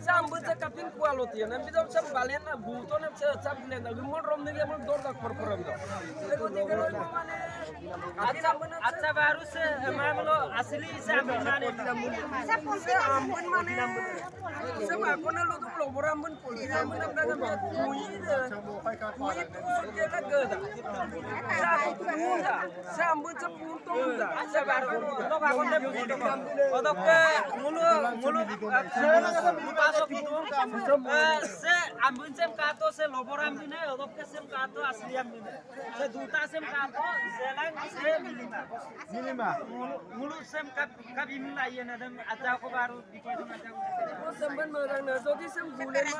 Sambut kapin kualoti na bidor sam balen na buto na sam bilen na gumon rom ne gemon dor dak perperam do lego tigelo mane acha baru se mamlo asli se ambun mane bilamun se ambun mane se makona lo dum lo borambun poli ambun abda gam mui tu sunge la gada sa punda se ambun se punto da se baru lo bagonde buto odokke mulu pasok itu se ambun sem kato se loboram dine odokke sem kato asli ambune se duta sem kato selang se milima mulu sem kabimna yena dem aja ko baru dikoy aja ko sem ban marang na jodi sem bulen ma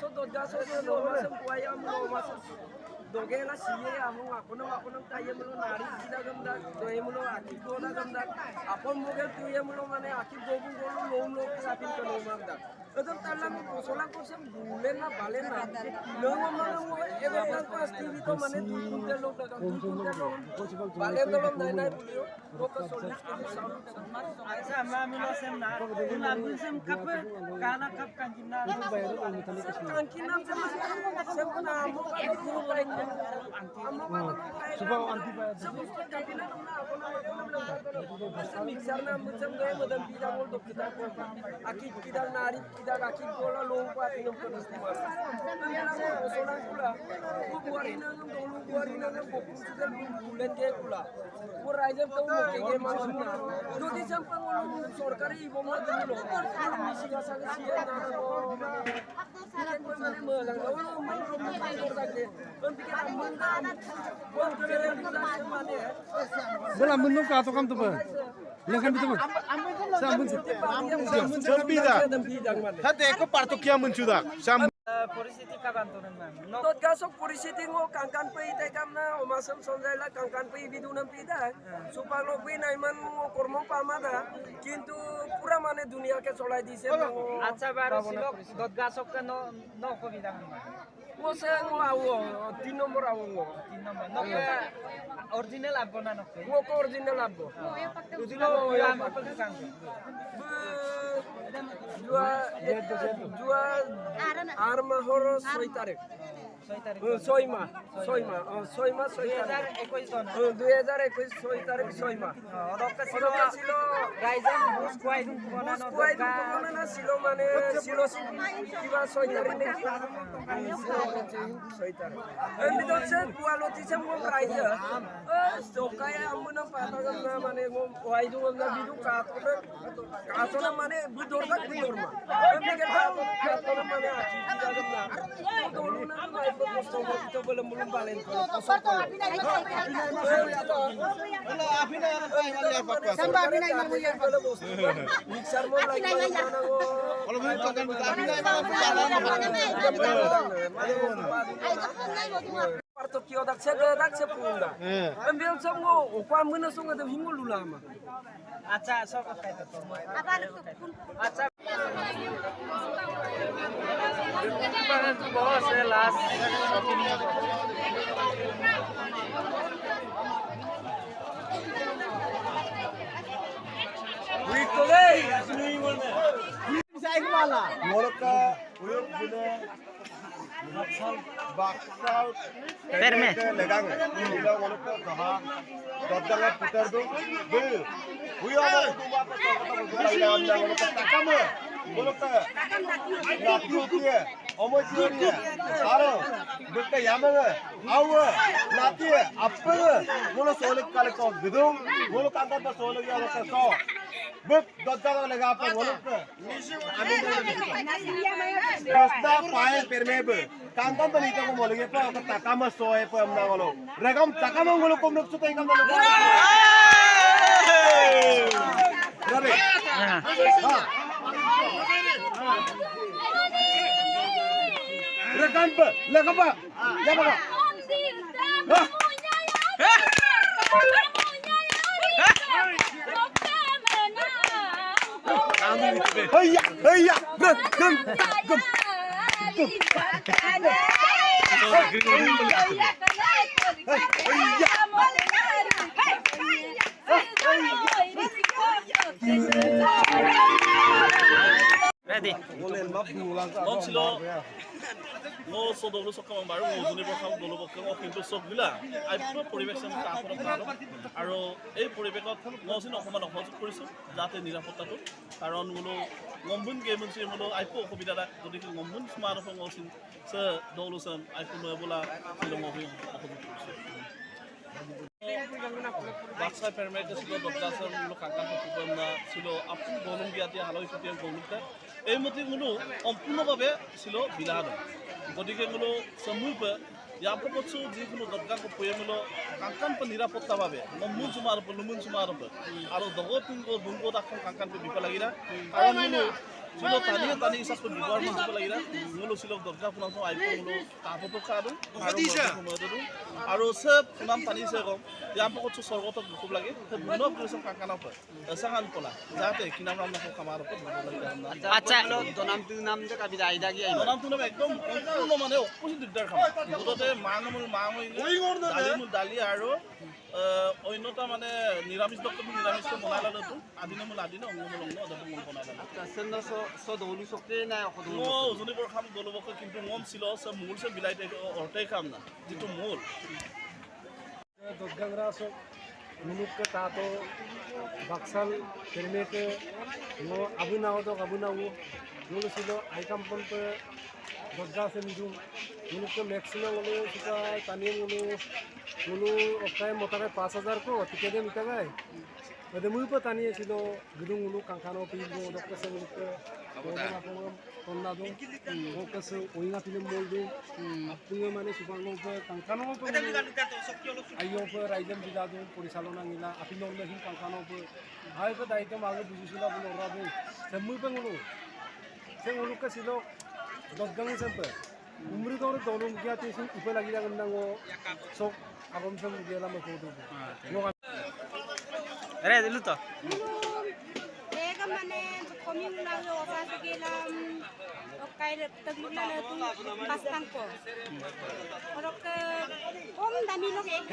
so dodga so lo sem kuaya mo mas dogela siye among ako nang tayo mo nari kita gamda doy mo aki ko na gamda apon mo gel tuye mo mane aki gobung golu lo sapin ko no magda Adam talang solang ko sem bulen na balen na lo mo ego kan ko tv to mane tu kuntel lo daga tu kuntel lo balen to lom dai na bulio ko ko solis ko aisa mami lo sem na na bun sem kap kana kap kanjina kanjina sem ko na mo ka guru ko Suba anti pa. Mixer na mucam gaya madam pida gol do kita ko aki kita nari kita aki gola long pa tinam ko istiwa ko solang kula ko buari na ng dolu buari na ng bokun sudah bulan ke kula ko raijam to mo ke ge man na do di jam pa ngolo sorkari ibom na dulu misi ga sa siya na ko kita ko mane melang dulu man ro mo pa dor da ke kan Bola mun ka to kam to ba. Lekan bitu ba. Sambun Sambida. Hate ko parto kya mun chuda. Sam परिस्थिति का बांधोन ना तो गासो परिस्थिति ngo kangkan pe ite kamna omasam sonjaila kangkan pe bidunam pida supalo pe naiman ngo kormo pamada kintu pura mane dunia ke cholai dise acha baro silok dot gasok ke no ko bidang ngo se ngo awo 3 nomor awo ngo 3 nomor no ke original abbo na no ngo ko original abbo udilo ya apa kang dua arma horo 6 tarik 6 mah 2021 tarik 6 mah odok silo raizam bus kuai na silo mane silo kiba 6 tarik ne 6 tarik endi to se kualoti sem mo raija stokaya amuna pata gamna mane mo waidu gamna bidu kato na mane budor ma endi ke kato na mane aki kita gamna dolu na posto itu belum balen mixer mo lagi kalau begitu kan parto kio dak se punda ambil semua ukam mena sunga de himul lama acha sok apa itu acha Bangan tu bawa saya last Wito deh, sini mana? Saya kemana? Molka uyuk bina Naksal Baksal Legang Ila molka kaha Dadanga putar do Huyo mau tumba apa kau kata kalau takam bolok tak laki dia omo dia aro bekta yamanga awa laki apa bolo solik kali kau gedung bolo kantor pas solik ya lokal kau bek dottar lega apa bolok tak rasta pae permebe kantor beli tu kau boleh apa takam soe apa amna bolo regam takam bolo kau nak suka ikan bolo Ready? Rekam apa? Lekam apa? Siapa kau? Hei, hei, gem, gem, gem. Ready. Om silo ngo sodolo sokam baru ngo juni bokam dolo bokam ngo kintu sok gila ai pura poribex sam ta pura karo aro ei poribekot ngo sin okoma নহজুক কৰিছো যাতে নিৰাপত্তাটো কাৰণ গুলো গম্বুন গেমন C মুলো ai po অসুবিধা যদি গম্বুন সমান of ngo sin se dolo sam ai po নবলা silo ngo হি অসুবিধা কৰিছো বাক্সা পেরমেট ছিল দপ্তাসন গুলো কাকান প্রতিবন্ধ ছিল আপনি গলম গিয়াতে হালই সুটিয়ান গলুতে এই মতিগুলো সম্পূর্ণভাবে ছিল বিলাদ গতিকেগুলো সমুপে ইয়াপর পছু যিগুলো দরগাকে পয়েমুলো কাকানপ নিরাপত্তাভাবে মমুন সুমার লুমুন সুমার আর দগতুঙ্গ দুঙ্গ দাখন কাকানপে বিপা লাগিরা কারণ গুলো ছিল তানিয়ে তানি ইসাপে বিবার মানসিপ লাগিরা গুলো ছিল দরগা পুনাম আইপো গুলো তাপতো কাদু আর সব নাম তানিছে কম ইয়াপর পছু সর্বত খুব লাগে বুনো পুলিশ কাকানপ সাহান পলা যাতে কিনাম রাম নাকো কামার উপর আচ্ছা দনামটো নাম যে কাবিদা আইদা গিয়া দনামটো নাম একদম সম্পূর্ণ মানে অপোজিট দিগদার খাম ওটাতে মাংমুল দালি আৰু অন্যতা মানে নিৰামিষ ডক্টৰ নিৰামিষ বনাই লালতো আদিনে মূল আদিনে অংগমূল অংগ অদটো মূল বনাই লাল সেন্দ সো দৌলু সকতে নাই অখদ মো উজনিবৰ খাম দলবক কিন্তু মন ছিল সে মূল সে বিলাইতে অৰ্থাই খাম না যেটো মূল দগংরা সব মুনুক তাতো বাক্সাল পেরমেট ngo abunaw do abunaw ngulo silo ai kampon pe dogga se midu ngulo ke maximum ngulo sita tani ngulo okai motare 5000 ko tikede mitagai ade mu pe tani silo gudung ngulo kankano pi ngo dokka se ngulo ke ona ko konna do ngo kase oinga film bol do apni mane subango pe kankano pe ayo pe raijam bida do পরিচালনা নিলা আপনি নরলে হিন কাঙ্কানো pay high pay দায়িত্ব মাগে বুঝিছিলা বলে ওরা বল সেমুই pay ngulo se ngulo ke silo doggang sempe umri dor dolum gya te sin ipe lagi lang nango sok abom sem gela ma ko do Ready lu to. Ega mane koming na yo sa gelam okai tagluna na tu pastang ko. Orok om dami lok ek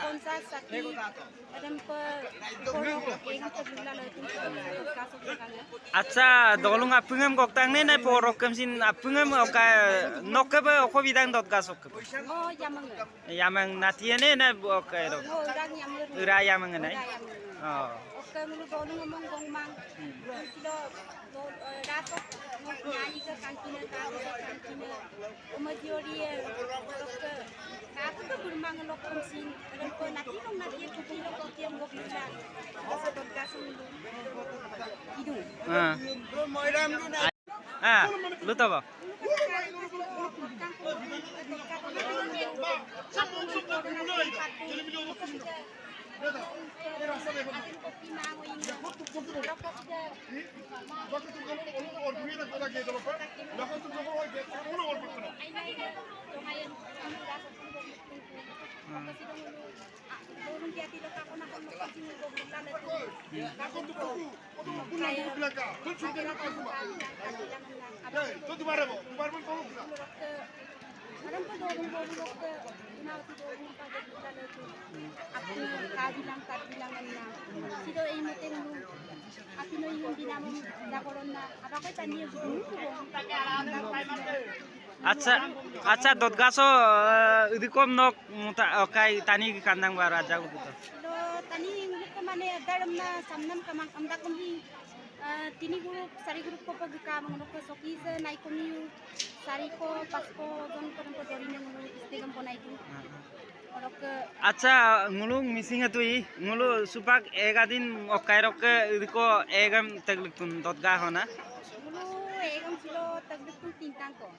konsa sakti adam pe korok ek tagluna na tu kasok kana. আচ্ছা দলুং আপুঙম গক্তাং নে নাই পরকম scene আপুঙম ওকা নকবে অকবিদাং দতগা সক Oh yamang. ইয়ামং নাতিয়েনে না ওকা র Oh rang yamang. উরা ইয়ামং নাই ও Okai mulu dolu ngomong gong mang. Kilo ratok nyanyi ke kantina kantina. Umajori aku tuh bermang lok kumsin. Dan ko nanti kupi lok tiang gok bisa. Asa podcast dulu. Hidung. lu to ba Alam ko dorong ke inawti dorong pada bulan itu. Aku kabilang na. Sito ay muting lu. Aku no yung dinamo na corona. Apa ko tani yung আচ্ছা আচ্ছা দতগাছো উদিকম knock ওকাই তানি কান্দাং বা রাজা গুতো Lo tani ngulit ka মানে dalam na samnam kamang amda kami tini grup sari grup ko pagka mga ko soki sa nai kami sari ko pasko don ko ko dori na mga istigam ko nai ko orok আচ্ছা ngulung missing atui ngulu supak egadin okai rok ko egam tagluk tun dot ga hona mulu egam silo tagbuk tintang ko